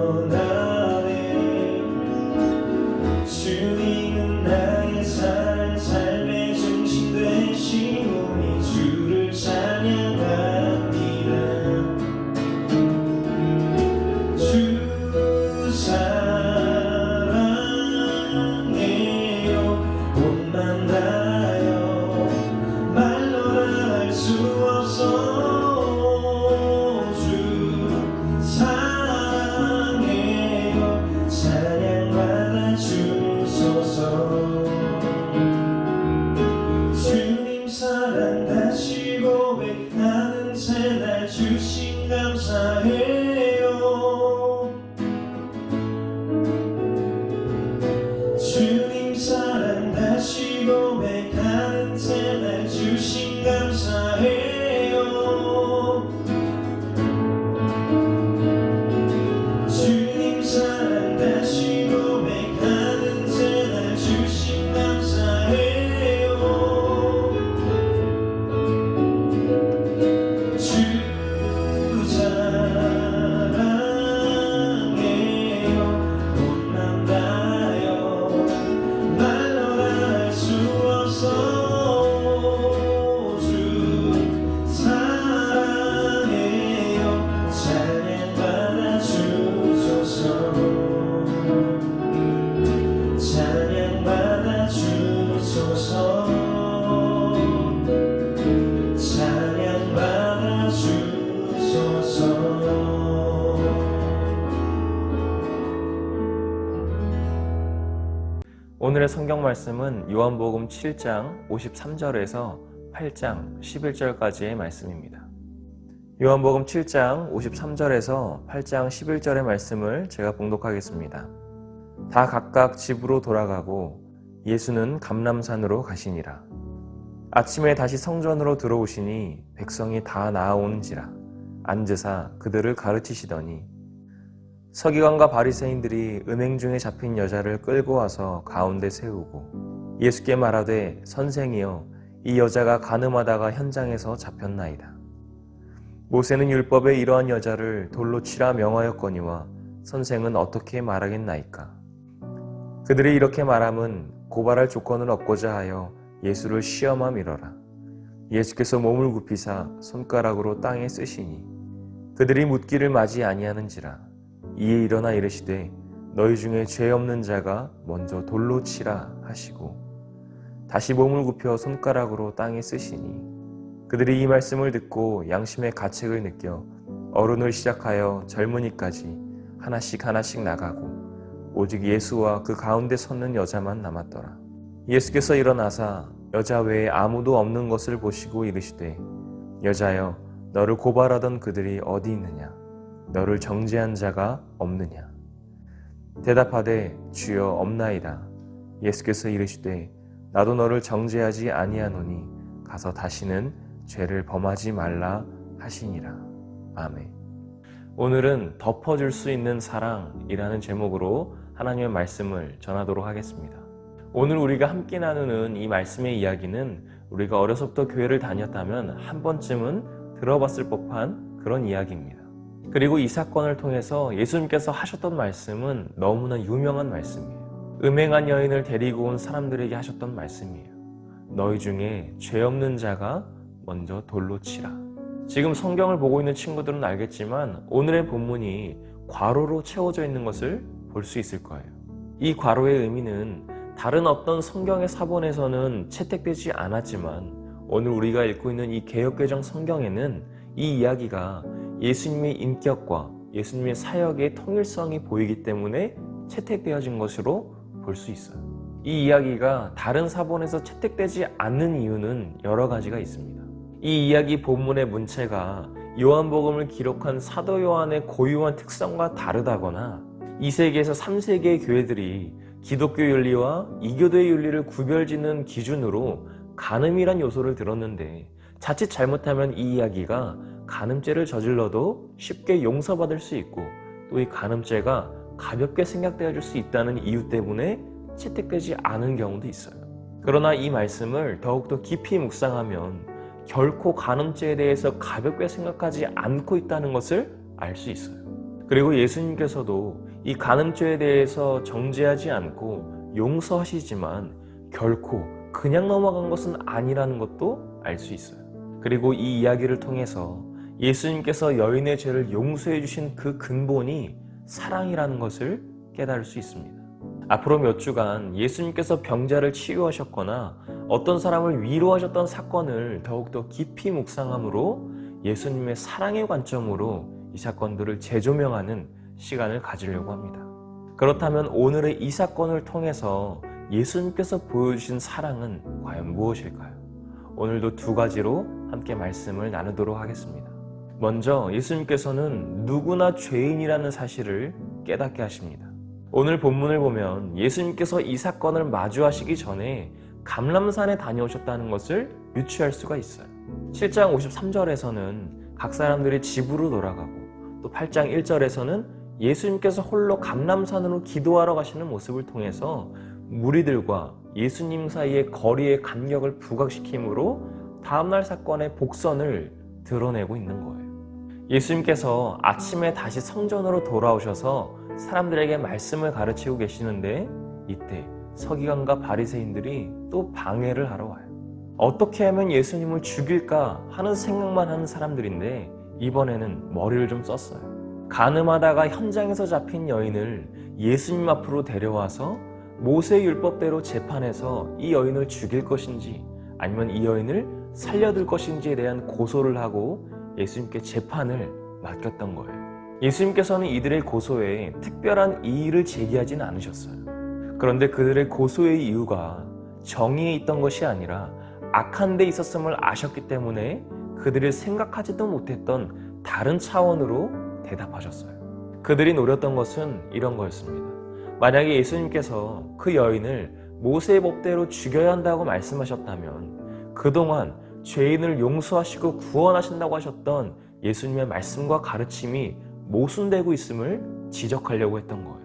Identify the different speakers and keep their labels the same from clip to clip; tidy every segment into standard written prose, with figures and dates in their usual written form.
Speaker 1: 원하네. 주님은 나의 삶의 중심 되시오니 주를 찬양합니다. 주 사랑해요. 옷만 다요 말로는 할 수 없어. 주님 사랑 다시 고백하는 새날 주신 감사해요. 주님 사랑 다시 고백하는 새날 주신 감사해요. 주님 사랑 다시 고백하는 새날 주신 감사해요. 주 사랑해요. 옷만 다요 말로 할 수 없어. 주 사랑해요. 찬양받아 주소서. 찬양받아 주소서. 찬양받아 주소서.
Speaker 2: 오늘의 성경 말씀은 요한복음 7장 53절에서 8장 11절까지의 말씀입니다. 요한복음 7장 53절에서 8장 11절의 말씀을 제가 봉독하겠습니다. 다 각각 집으로 돌아가고 예수는 감람산으로 가시니라. 아침에 다시 성전으로 들어오시니 백성이 다 나아오는지라 앉으사 그들을 가르치시더니 서기관과 바리새인들이 음행 중에 잡힌 여자를 끌고 와서 가운데 세우고 예수께 말하되 선생이여 이 여자가 간음하다가 현장에서 잡혔나이다. 모세는 율법에 이러한 여자를 돌로 치라 명하였거니와 선생은 어떻게 말하겠나이까. 그들이 이렇게 말함은 고발할 조건을 얻고자 하여 예수를 시험함이러라. 예수께서 몸을 굽히사 손가락으로 땅에 쓰시니 그들이 묻기를 맞이 아니하는지라. 이에 일어나 이르시되 너희 중에 죄 없는 자가 먼저 돌로 치라 하시고 다시 몸을 굽혀 손가락으로 땅에 쓰시니 그들이 이 말씀을 듣고 양심의 가책을 느껴 어른을 시작하여 젊은이까지 하나씩 나가고 오직 예수와 그 가운데 섰는 여자만 남았더라. 예수께서 일어나사 여자 외에 아무도 없는 것을 보시고 이르시되 여자여 너를 고발하던 그들이 어디 있느냐? 너를 정죄한 자가 없느냐? 대답하되 주여 없나이다. 예수께서 이르시되 나도 너를 정죄하지 아니하노니 가서 다시는 죄를 범하지 말라 하시니라. 아멘. 오늘은 덮어줄 수 있는 사랑이라는 제목으로 하나님의 말씀을 전하도록 하겠습니다. 오늘 우리가 함께 나누는 이 말씀의 이야기는 우리가 어려서부터 교회를 다녔다면 한 번쯤은 들어봤을 법한 그런 이야기입니다. 그리고 이 사건을 통해서 예수님께서 하셨던 말씀은 너무나 유명한 말씀이에요. 음행한 여인을 데리고 온 사람들에게 하셨던 말씀이에요. 너희 중에 죄 없는 자가 먼저 돌로 치라. 지금 성경을 보고 있는 친구들은 알겠지만 오늘의 본문이 괄호로 채워져 있는 것을 볼 수 있을 거예요. 이 괄호의 의미는 다른 어떤 성경의 사본에서는 채택되지 않았지만 오늘 우리가 읽고 있는 이 개역개정 성경에는 이 이야기가 예수님의 인격과 예수님의 사역의 통일성이 보이기 때문에 채택되어진 것으로 볼 수 있어요. 이 이야기가 다른 사본에서 채택되지 않는 이유는 여러 가지가 있습니다. 이 이야기 본문의 문체가 요한복음을 기록한 사도 요한의 고유한 특성과 다르다거나 2세기에서 3세기의 교회들이 기독교 윤리와 이교도의 윤리를 구별짓는 기준으로 간음이란 요소를 들었는데 자칫 잘못하면 이 이야기가 간음죄를 저질러도 쉽게 용서받을 수 있고 또 이 간음죄가 가볍게 생각되어질 수 있다는 이유 때문에 채택되지 않은 경우도 있어요. 그러나 이 말씀을 더욱더 깊이 묵상하면 결코 간음죄에 대해서 가볍게 생각하지 않고 있다는 것을 알 수 있어요. 그리고 예수님께서도 이 간음죄에 대해서 정죄하지 않고 용서하시지만 결코 그냥 넘어간 것은 아니라는 것도 알 수 있어요. 그리고 이 이야기를 통해서 예수님께서 여인의 죄를 용서해 주신 그 근본이 사랑이라는 것을 깨달을 수 있습니다. 앞으로 몇 주간 예수님께서 병자를 치유하셨거나 어떤 사람을 위로하셨던 사건을 더욱더 깊이 묵상함으로 예수님의 사랑의 관점으로 이 사건들을 재조명하는 시간을 가지려고 합니다. 그렇다면 오늘의 이 사건을 통해서 예수님께서 보여주신 사랑은 과연 무엇일까요? 오늘도 두 가지로 함께 말씀을 나누도록 하겠습니다. 먼저 예수님께서는 누구나 죄인이라는 사실을 깨닫게 하십니다. 오늘 본문을 보면 예수님께서 이 사건을 마주하시기 전에 감람산에 다녀오셨다는 것을 유추할 수가 있어요. 7장 53절에서는 각 사람들이 집으로 돌아가고 또 8장 1절에서는 예수님께서 홀로 감람산으로 기도하러 가시는 모습을 통해서 무리들과 예수님 사이의 거리의 간격을 부각시키므로 다음날 사건의 복선을 드러내고 있는 거예요. 예수님께서 아침에 다시 성전으로 돌아오셔서 사람들에게 말씀을 가르치고 계시는데 이때 서기관과 바리새인들이 또 방해를 하러 와요. 어떻게 하면 예수님을 죽일까 하는 생각만 하는 사람들인데 이번에는 머리를 좀 썼어요. 간음하다가 현장에서 잡힌 여인을 예수님 앞으로 데려와서 모세 율법대로 재판해서 이 여인을 죽일 것인지 아니면 이 여인을 살려둘 것인지에 대한 고소를 하고 예수님께 재판을 맡겼던 거예요. 예수님께서는 이들의 고소에 특별한 이의를 제기하지는 않으셨어요. 그런데 그들의 고소의 이유가 정의에 있던 것이 아니라 악한 데 있었음을 아셨기 때문에 그들이 생각하지도 못했던 다른 차원으로 대답하셨어요. 그들이 노렸던 것은 이런 거였습니다. 만약에 예수님께서 그 여인을 모세의 법대로 죽여야 한다고 말씀하셨다면 그동안 죄인을 용서하시고 구원하신다고 하셨던 예수님의 말씀과 가르침이 모순되고 있음을 지적하려고 했던 거예요.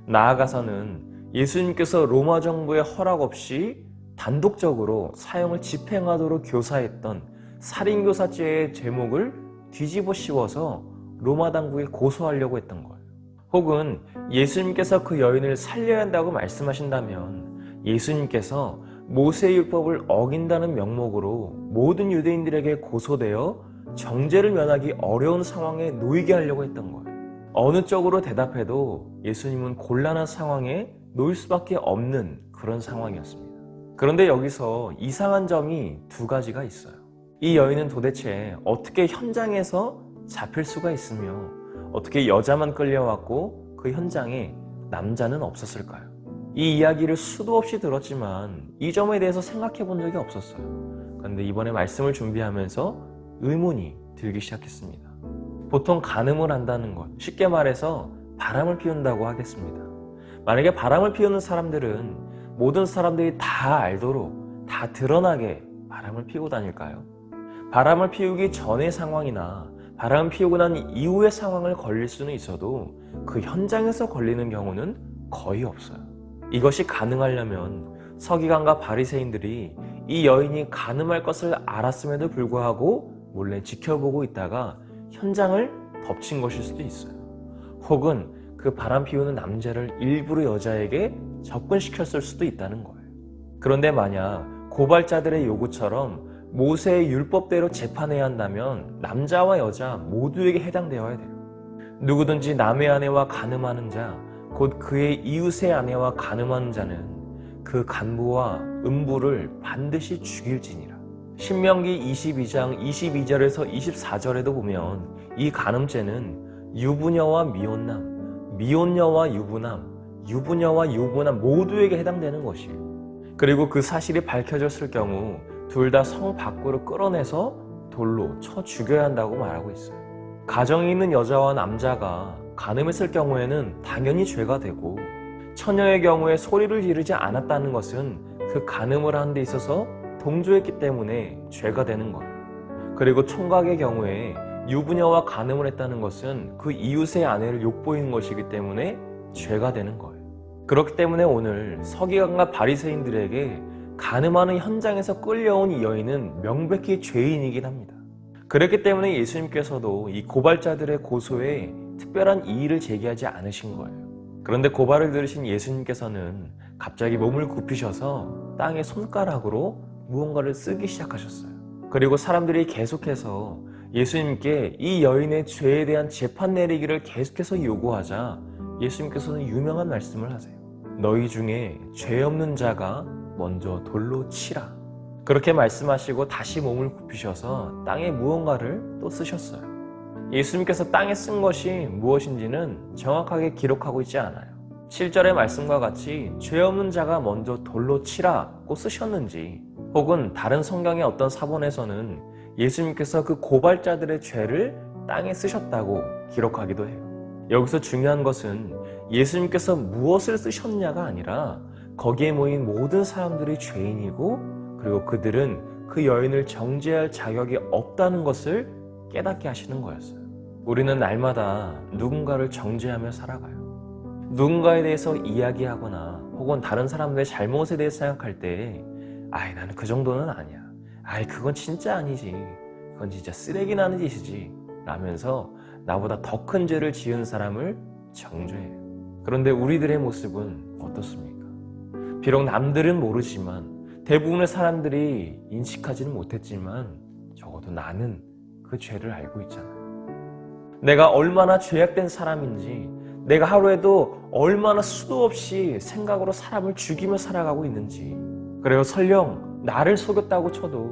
Speaker 2: 나아가서는 예수님께서 로마 정부의 허락 없이 단독적으로 사형을 집행하도록 교사했던 살인교사죄의 제목을 뒤집어 씌워서 로마 당국에 고소하려고 했던 거예요. 혹은 예수님께서 그 여인을 살려야 한다고 말씀하신다면 예수님께서 모세의 율법을 어긴다는 명목으로 모든 유대인들에게 고소되어 정죄를 면하기 어려운 상황에 놓이게 하려고 했던 거예요. 어느 쪽으로 대답해도 예수님은 곤란한 상황에 놓일 수밖에 없는 그런 상황이었습니다. 그런데 여기서 이상한 점이 두 가지가 있어요. 이 여인은 도대체 어떻게 현장에서 잡힐 수가 있으며 어떻게 여자만 끌려왔고 그 현장에 남자는 없었을까요? 이 이야기를 수도 없이 들었지만 이 점에 대해서 생각해 본 적이 없었어요. 그런데 이번에 말씀을 준비하면서 의문이 들기 시작했습니다. 보통 간음을 한다는 것, 쉽게 말해서 바람을 피운다고 하겠습니다. 만약에 바람을 피우는 사람들은 모든 사람들이 다 알도록 다 드러나게 바람을 피우고 다닐까요? 바람을 피우기 전의 상황이나 바람을 피우고 난 이후의 상황을 걸릴 수는 있어도 그 현장에서 걸리는 경우는 거의 없어요. 이것이 가능하려면 서기관과 바리새인들이 이 여인이 간음할 것을 알았음에도 불구하고 몰래 지켜보고 있다가 현장을 덮친 것일 수도 있어요. 혹은 그 바람 피우는 남자를 일부러 여자에게 접근시켰을 수도 있다는 거예요. 그런데 만약 고발자들의 요구처럼 모세의 율법대로 재판해야 한다면 남자와 여자 모두에게 해당되어야 돼요. 누구든지 남의 아내와 간음하는 자, 곧 그의 이웃의 아내와 간음하는 자는 그 간부와 음부를 반드시 죽일지니라. 신명기 22장 22절에서 24절에도 보면 이 간음죄는 유부녀와 미혼남, 미혼녀와 유부남, 유부녀와 유부남 모두에게 해당되는 것이에요. 그리고 그 사실이 밝혀졌을 경우 둘 다 성 밖으로 끌어내서 돌로 쳐 죽여야 한다고 말하고 있어요. 가정에 있는 여자와 남자가 간음했을 경우에는 당연히 죄가 되고 처녀의 경우에 소리를 지르지 않았다는 것은 그 간음을 하는 데 있어서 동조했기 때문에 죄가 되는 거예요. 그리고 총각의 경우에 유부녀와 간음을 했다는 것은 그 이웃의 아내를 욕보이는 것이기 때문에 죄가 되는 거예요. 그렇기 때문에 오늘 서기관과 바리새인들에게 간음하는 현장에서 끌려온 이 여인은 명백히 죄인이긴 합니다. 그렇기 때문에 예수님께서도 이 고발자들의 고소에 특별한 이의를 제기하지 않으신 거예요. 그런데 고발을 들으신 예수님께서는 갑자기 몸을 굽히셔서 땅에 손가락으로 무언가를 쓰기 시작하셨어요. 그리고 사람들이 계속해서 예수님께 이 여인의 죄에 대한 재판 내리기를 계속해서 요구하자 예수님께서는 유명한 말씀을 하세요. 너희 중에 죄 없는 자가 먼저 돌로 치라. 그렇게 말씀하시고 다시 몸을 굽히셔서 땅에 무언가를 또 쓰셨어요. 예수님께서 땅에 쓴 것이 무엇인지는 정확하게 기록하고 있지 않아요. 7절의 말씀과 같이 죄 없는 자가 먼저 돌로 치라고 쓰셨는지, 혹은 다른 성경의 어떤 사본에서는 예수님께서 그 고발자들의 죄를 땅에 쓰셨다고 기록하기도 해요. 여기서 중요한 것은 예수님께서 무엇을 쓰셨냐가 아니라 거기에 모인 모든 사람들이 죄인이고, 그리고 그들은 그 여인을 정죄할 자격이 없다는 것을 깨닫게 하시는 거였어요. 우리는 날마다 누군가를 정죄하며 살아가요. 누군가에 대해서 이야기하거나 혹은 다른 사람들의 잘못에 대해 생각할 때 나는 그 정도는 아니야. 그건 진짜 아니지. 그건 진짜 쓰레기 나는 짓이지. 라면서 나보다 더 큰 죄를 지은 사람을 정죄해요. 그런데 우리들의 모습은 어떻습니까? 비록 남들은 모르지만, 대부분의 사람들이 인식하지는 못했지만 적어도 나는 그 죄를 알고 있잖아요. 내가 얼마나 죄악된 사람인지, 내가 하루에도 얼마나 수도 없이 생각으로 사람을 죽이며 살아가고 있는지, 그래요, 설령 나를 속였다고 쳐도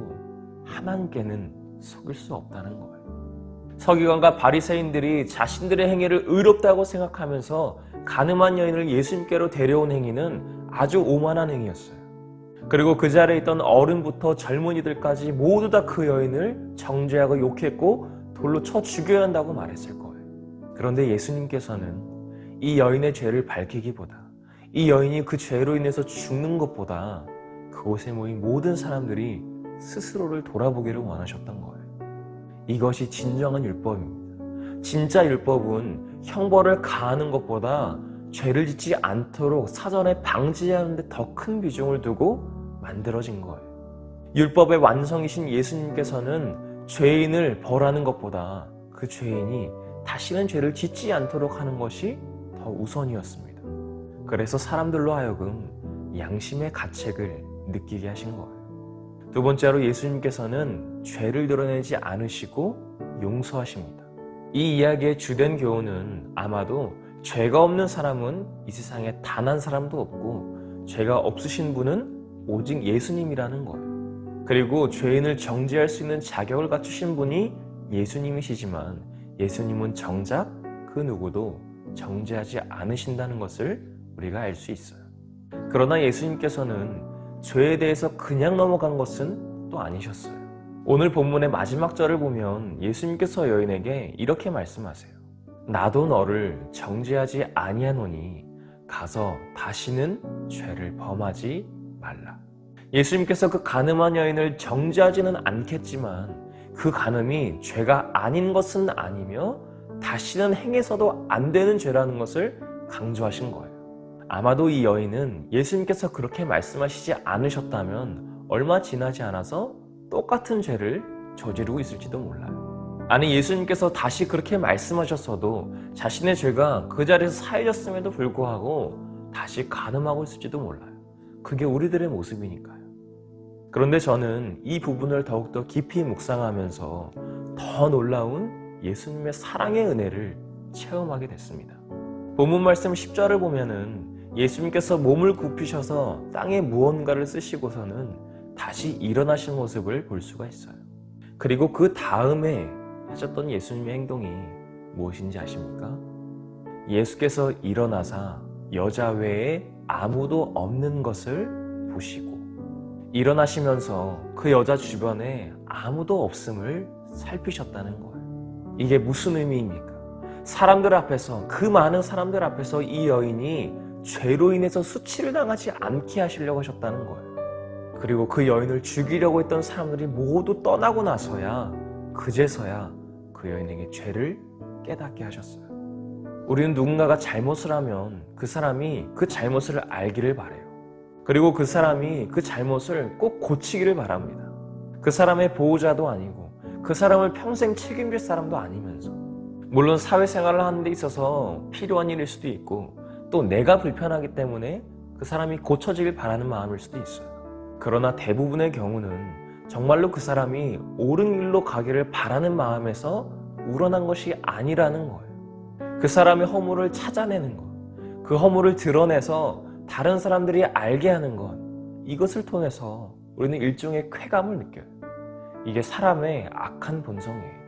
Speaker 2: 하나님께는 속일 수 없다는 거예요. 서기관과 바리새인들이 자신들의 행위를 의롭다고 생각하면서 간음한 여인을 예수님께로 데려온 행위는 아주 오만한 행위였어요. 그리고 그 자리에 있던 어른부터 젊은이들까지 모두 다 그 여인을 정죄하고 욕했고 돌로 쳐 죽여야 한다고 말했을 거예요. 그런데 예수님께서는 이 여인의 죄를 밝히기보다, 이 여인이 그 죄로 인해서 죽는 것보다 그곳에 모인 모든 사람들이 스스로를 돌아보기를 원하셨던 거예요. 이것이 진정한 율법입니다. 진짜 율법은 형벌을 가하는 것보다 죄를 짓지 않도록 사전에 방지하는 데 더 큰 비중을 두고 만들어진 거예요. 율법의 완성이신 예수님께서는 죄인을 벌하는 것보다 그 죄인이 다시는 죄를 짓지 않도록 하는 것이 더 우선이었습니다. 그래서 사람들로 하여금 양심의 가책을 느끼게 하신 거예요. 두 번째로 예수님께서는 죄를 드러내지 않으시고 용서하십니다. 이 이야기의 주된 교훈은 아마도 죄가 없는 사람은 이 세상에 단 한 사람도 없고 죄가 없으신 분은 오직 예수님이라는 거예요. 그리고 죄인을 정죄할 수 있는 자격을 갖추신 분이 예수님이시지만 예수님은 정작 그 누구도 정죄하지 않으신다는 것을 우리가 알 수 있어요. 그러나 예수님께서는 죄에 대해서 그냥 넘어간 것은 또 아니셨어요. 오늘 본문의 마지막 절을 보면 예수님께서 여인에게 이렇게 말씀하세요. 나도 너를 정죄하지 아니하노니 가서 다시는 죄를 범하지 말라. 예수님께서 그 간음한 여인을 정죄하지는 않겠지만 그 간음이 죄가 아닌 것은 아니며 다시는 행해서도 안 되는 죄라는 것을 강조하신 거예요. 아마도 이 여인은 예수님께서 그렇게 말씀하시지 않으셨다면 얼마 지나지 않아서 똑같은 죄를 저지르고 있을지도 몰라요. 아니, 예수님께서 다시 그렇게 말씀하셨어도 자신의 죄가 그 자리에서 사해졌음에도 불구하고 다시 간음하고 있을지도 몰라요. 그게 우리들의 모습이니까요. 그런데 저는 이 부분을 더욱더 깊이 묵상하면서 더 놀라운 예수님의 사랑의 은혜를 체험하게 됐습니다. 본문 말씀 10절을 보면은 예수님께서 몸을 굽히셔서 땅에 무언가를 쓰시고서는 다시 일어나신 모습을 볼 수가 있어요. 그리고 그 다음에 하셨던 예수님의 행동이 무엇인지 아십니까? 예수께서 일어나사 여자 외에 아무도 없는 것을 보시고 일어나시면서 그 여자 주변에 아무도 없음을 살피셨다는 거예요. 이게 무슨 의미입니까? 사람들 앞에서, 그 많은 사람들 앞에서 이 여인이 죄로 인해서 수치를 당하지 않게 하시려고 하셨다는 거예요. 그리고 그 여인을 죽이려고 했던 사람들이 모두 떠나고 나서야, 그제서야 그 여인에게 죄를 깨닫게 하셨어요. 우리는 누군가가 잘못을 하면 그 사람이 그 잘못을 알기를 바라요. 그리고 그 사람이 그 잘못을 꼭 고치기를 바랍니다. 그 사람의 보호자도 아니고 그 사람을 평생 책임질 사람도 아니면서 물론 사회생활을 하는 데 있어서 필요한 일일 수도 있고 또 내가 불편하기 때문에 그 사람이 고쳐지길 바라는 마음일 수도 있어요. 그러나 대부분의 경우는 정말로 그 사람이 옳은 길로 가기를 바라는 마음에서 우러난 것이 아니라는 거예요. 그 사람의 허물을 찾아내는 것, 그 허물을 드러내서 다른 사람들이 알게 하는 것, 이것을 통해서 우리는 일종의 쾌감을 느껴요. 이게 사람의 악한 본성이에요.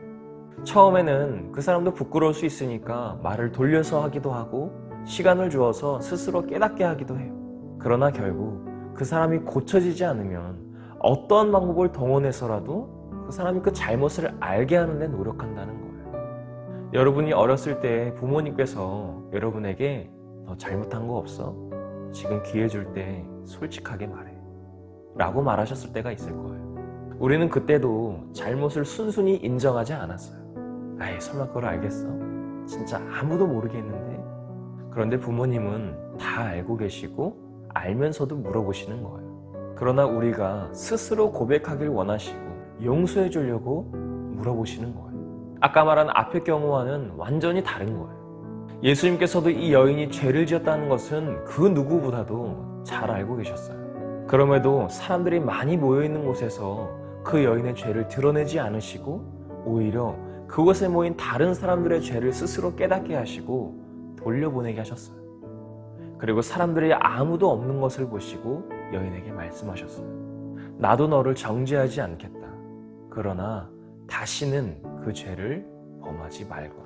Speaker 2: 처음에는 그 사람도 부끄러울 수 있으니까 말을 돌려서 하기도 하고 시간을 주어서 스스로 깨닫게 하기도 해요. 그러나 결국 그 사람이 고쳐지지 않으면 어떠한 방법을 동원해서라도 그 사람이 그 잘못을 알게 하는 데 노력한다는 거예요. 여러분이 어렸을 때 부모님께서 여러분에게 너 잘못한 거 없어? 지금 기회 줄 때 솔직하게 말해 라고 말하셨을 때가 있을 거예요. 우리는 그때도 잘못을 순순히 인정하지 않았어요. 아이 설마 그걸 알겠어? 진짜 아무도 모르겠는데. 그런데 부모님은 다 알고 계시고 알면서도 물어보시는 거예요. 그러나 우리가 스스로 고백하길 원하시고 용서해 주려고 물어보시는 거예요. 아까 말한 앞의 경우와는 완전히 다른 거예요. 예수님께서도 이 여인이 죄를 지었다는 것은 그 누구보다도 잘 알고 계셨어요. 그럼에도 사람들이 많이 모여있는 곳에서 그 여인의 죄를 드러내지 않으시고 오히려 그곳에 모인 다른 사람들의 죄를 스스로 깨닫게 하시고 돌려보내게 하셨어요. 그리고 사람들이 아무도 없는 것을 보시고 여인에게 말씀하셨어요. 나도 너를 정죄하지 않겠다. 그러나 다시는 그 죄를 범하지 말거라.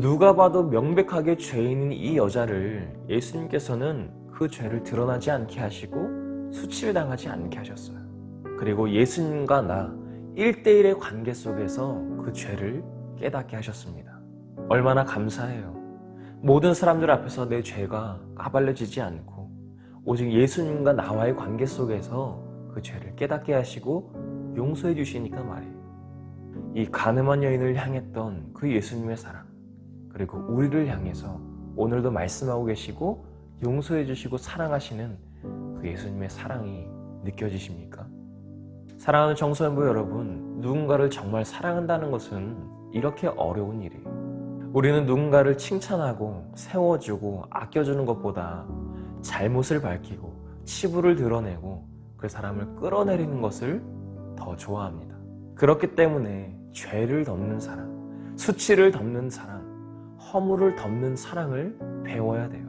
Speaker 2: 누가 봐도 명백하게 죄인인 이 여자를 예수님께서는 그 죄를 드러나지 않게 하시고 수치를 당하지 않게 하셨어요. 그리고 예수님과 나 1대1의 관계 속에서 그 죄를 깨닫게 하셨습니다. 얼마나 감사해요. 모든 사람들 앞에서 내 죄가 까발려지지 않고 오직 예수님과 나와의 관계 속에서 그 죄를 깨닫게 하시고 용서해 주시니까 말이에요. 이 가늠한 여인을 향했던 그 예수님의 사랑, 그리고 우리를 향해서 오늘도 말씀하고 계시고 용서해 주시고 사랑하시는 그 예수님의 사랑이 느껴지십니까? 사랑하는 청소년부 여러분, 누군가를 정말 사랑한다는 것은 이렇게 어려운 일이에요. 우리는 누군가를 칭찬하고 세워주고 아껴주는 것보다 잘못을 밝히고 치부를 드러내고 그 사람을 끌어내리는 것을 더 좋아합니다. 그렇기 때문에 죄를 덮는 사랑, 수치를 덮는 사랑, 허물을 덮는 사랑을 배워야 돼요.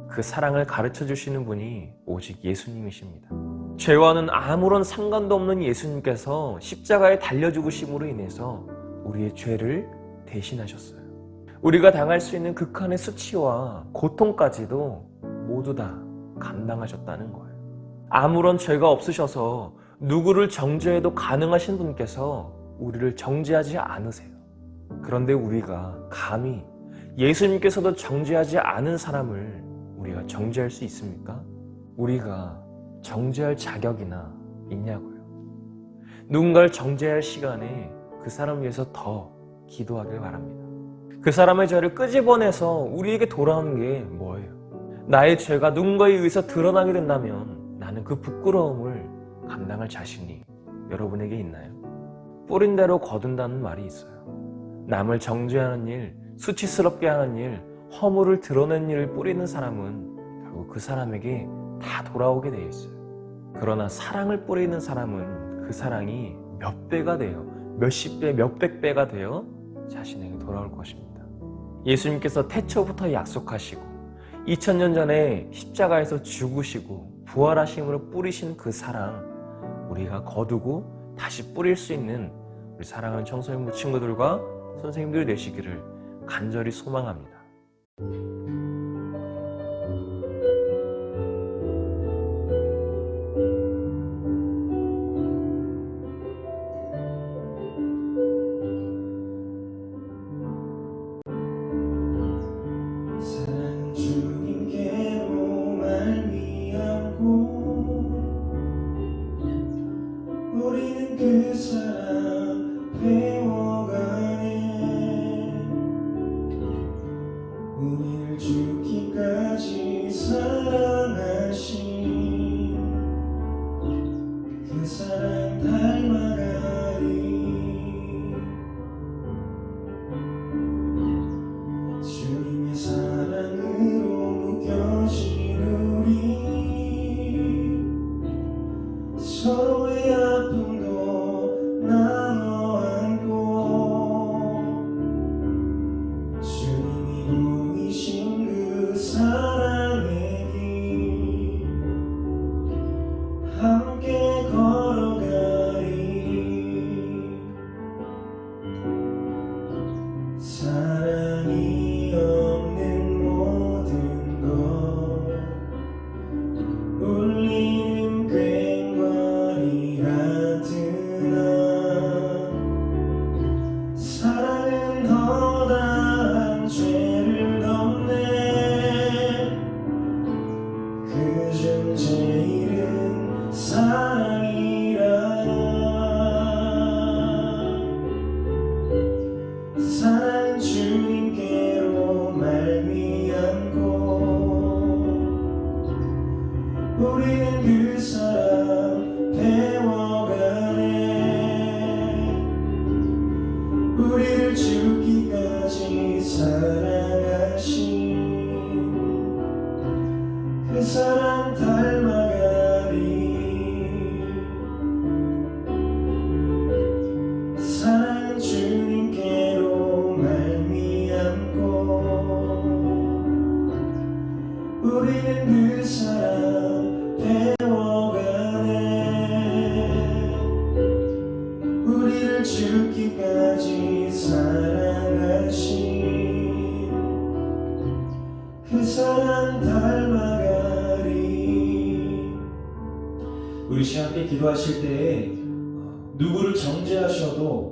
Speaker 2: 그 사랑을 가르쳐 주시는 분이 오직 예수님이십니다. 죄와는 아무런 상관도 없는 예수님께서 십자가에 달려 죽으심으로 인해서 우리의 죄를 대신하셨어요. 우리가 당할 수 있는 극한의 수치와 고통까지도 모두 다 감당하셨다는 거예요. 아무런 죄가 없으셔서 누구를 정죄해도 가능하신 분께서 우리를 정죄하지 않으세요. 그런데 우리가 감히 예수님께서도 정죄하지 않은 사람을 우리가 정죄할 수 있습니까? 우리가 정죄할 자격이나 있냐고요. 누군가를 정죄할 시간에 그 사람을 위해서 더 기도하길 바랍니다. 그 사람의 죄를 끄집어내서 우리에게 돌아오는 게 뭐예요? 나의 죄가 누군가에 의해서 드러나게 된다면 나는 그 부끄러움을 감당할 자신이 여러분에게 있나요? 뿌린 대로 거둔다는 말이 있어요. 남을 정죄하는 일, 수치스럽게 하는 일, 허물을 드러낸 일을 뿌리는 사람은 결국 그 사람에게 다 돌아오게 되어 있어요. 그러나 사랑을 뿌리는 사람은 그 사랑이 몇 배가 되어 몇십 배, 몇백 배가 되어 자신에게 돌아올 것입니다. 예수님께서 태초부터 약속하시고 2000년 전에 십자가에서 죽으시고 부활하심으로 뿌리신 그 사랑, 우리가 거두고 다시 뿌릴 수 있는 우리 사랑하는 청소년부 친구들과 선생님들이 되시기를 간절히 소망합니다.
Speaker 1: 사랑은 주님께로 말미암고 우리는 그 사랑 배워가네. 우리를 그중 제일은 사랑이라. 사랑은 주님께로 말미암고 우리는 그 사랑 배워가네. 우리를 죽기까지 사랑하신 그 사랑 닮아가리. 사랑은 주님께로 말미암고 우리는 그 사랑 배워가네. 우리를 죽기까지 사랑하신 그 사랑 닮아가리. 우리 시간에 기도하실 때에 누구를 정죄하셔도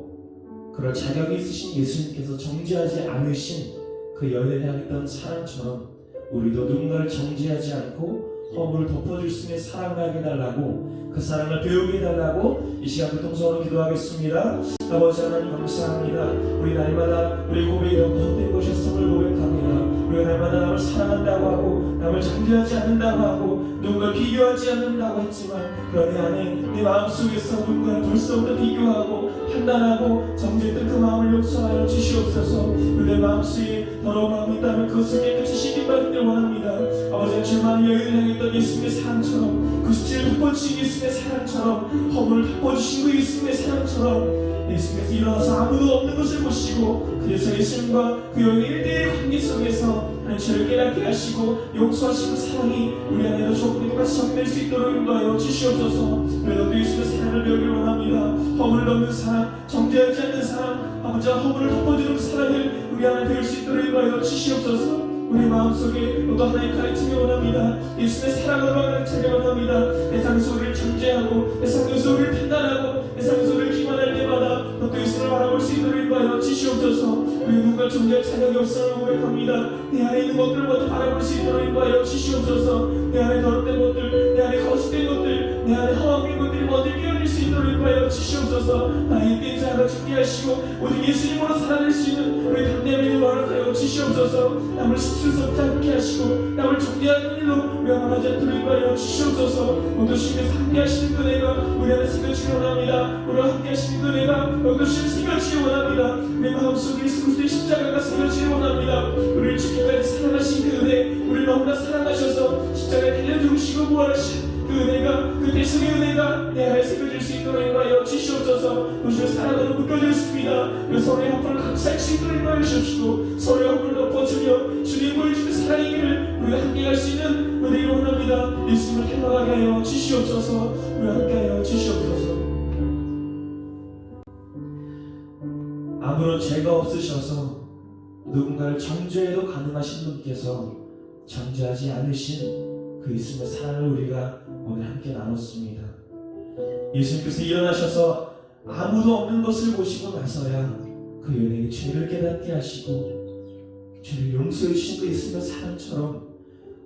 Speaker 1: 그럴 자격이 있으신 예수님께서 정죄하지 않으신 그 여인을 향했던 사랑처럼 우리도 누군가를 정죄하지 않고 허물을 덮어줄 수 있는 사랑을 하게 해달라고, 그 사랑을 배우게 해달라고 이 시간 교통성으로 기도하겠습니다. 아버지 하나님 감사합니다. 우리 날마다 우리 고백이 너무 헛된 것이었음을 고백합니다. 우리가 날마다 남을 사랑한다고 하고 남을 정죄하지 않는다고 하고 누군가를 비교하지 않는다고 했지만 그런 내 안에 내 마음속에서 누군가를 볼 수 없는 비교하고 판단하고 정죄했던 그 마음을 용서하여 주시옵소서. 내 마음속에 더러운 마음이 있다면 그것을 깨끗이 씻기를 원합니다. 아버지가 죄만 여인을 향했던 예수님의 사랑처럼, 그 수치를 덮어주신 예수님의 사랑처럼, 허물을 덮어주신 그 예수님의 사랑처럼 예수님께서 일어나서 아무도 없는 것을 보시고 그래서 예수님과 그 여인의 일대의 관계 속에서 하나님 죄를 깨닫게 하시고 용서하시는 사랑이 우리 안에도 조금이라도 같이 정될 수 있도록 인도하여 주시옵소서. 우리도 예수님의 사랑을 배우길 원합니다. 허물을 넘는 사랑, 정죄하지 않는 사랑, 아버지와 허물을 덮어주는 그 사랑을 우리 안에 배울 수 있도록 인도하여 주시옵소서. 우리 마음속에 또 하나의 가르침이 원합니다. 예수님의 사랑으로 가르치기 원합니다. 내 상소를 정죄하고 내 상소를 판단하고 내 상소를 기만할 때마다 또 예수님을 바라볼 수 있도록 인도하여 주시옵소서. 우리 누군가 정죄할 자격이 없음을 고백합니다. 내 안에 있는 것들을 먼저 바라볼 수 있도록 인도하여 주시옵소서. 내 안에 더럽된 것들, 내 안에 거짓된 것들, 내 안에 허황된 것들이 먼저 깨어질 수 있도록 인도하여 주시옵소서. 나의 된 자가 준비하시고 오직 예수님으로 살아낼 수 있는 우리 담대함을 허락하여 주시옵소서. 남을 실수롭지 않게 하시고 남을 정죄하는 일로 명함하지 않도록 인도하여 주시옵소서. 모두 주님께서 함께하시는 그 은혜가 우리 안에 생겨지기 원합니다. 우리와 함께하시는 그 은혜가 모두 주님 생겨지기 원합니다. 내 마음속에 예수 그리스도의 십자가가 생겨지기 원합니다. 우리를 죽기까지 사랑하신 그 은혜, 우리를 너무나 사랑하셔서 십자가에 달려 죽으시고 부활하신 그 은혜가, 그 대성의 은혜가 내 안에 새겨질 수 있도록 인도하여 주시옵소서. 우주의 사랑으로 묶여져 있습니다. 그 서로의 허물을 감쌀 수 있도록 인도하여 주시옵시고 서로의 허물을 덮어주며 주님 보여주는 사랑이기를 우리가 함께 갈 수 있는 은혜를 원합니다. 예수님을 닮아가게 하여 주시옵소서. 우리가 함께 하여 주시옵소서. 아무런 죄가 없으셔서 누군가를 정죄해도 가능하신 분께서 정죄하지 않으신 그 예수님의 사랑을 우리가 오늘 함께 나눴습니다. 예수님께서 일어나셔서 아무도 없는 것을 보시고 나서야 그 여인에게 죄를 깨닫게 하시고 죄를 용서해 주신 그 예수님의 사랑처럼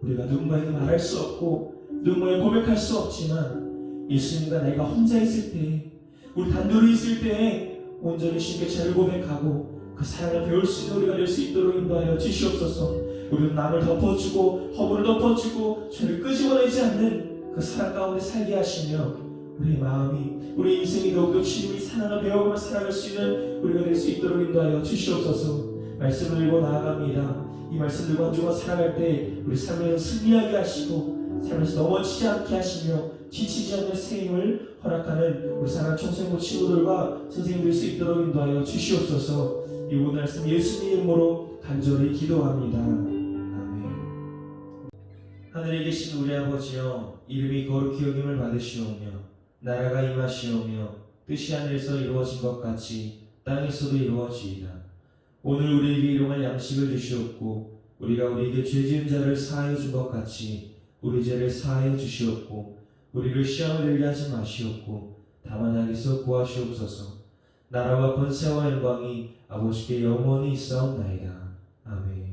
Speaker 1: 우리가 누군가에게 말할 수 없고 누군가에게 고백할 수 없지만 예수님과 내가 혼자 있을 때, 우리 단둘이 있을 때에 온전히 주님께 죄를 고백하고 그 사랑을 배울 수 있는 우리가 될 수 있도록 인도하여 주시옵소서. 우리는 남을 덮어주고 허물을 덮어주고 죄를 끄집어내지 않는 그 사랑 가운데 살게 하시며 우리의 마음이, 우리 인생이 더욱더 주님의 사랑을 배워가며 살아갈 수 있는 우리가 될 수 있도록 인도하여 주시옵소서. 말씀을 읽고 나아갑니다. 이 말씀들과 한 주간 살아갈 때 우리 삶에서 승리하게 하시고 삶에서 넘어지지 않게 하시며 지치지 않는 새 힘을 허락하는 우리 사랑하는 청소년부 친구들과 선생님 될 수 있도록 인도하여 주시옵소서. 이 오늘 말씀 예수님 이름으로 간절히 기도합니다. 아멘. 하늘에 계신 우리 아버지여, 이름이 거룩히 여김을 받으시오며 나라가 임하시오며 뜻이 하늘에서 이루어진 것 같이 땅에서도 이루어지이다. 오늘 우리에게 일용할 양식을 주시옵고 우리가 우리에게 죄 지은 자를 사하여 준 것 같이 우리 죄를 사하여 주시옵고 우리를 시험에 들게 하지 마시옵고 다만 악에서 구하시옵소서. 나라와 권세와 영광이 아버지께 영원히 있사옵나이다. 아멘.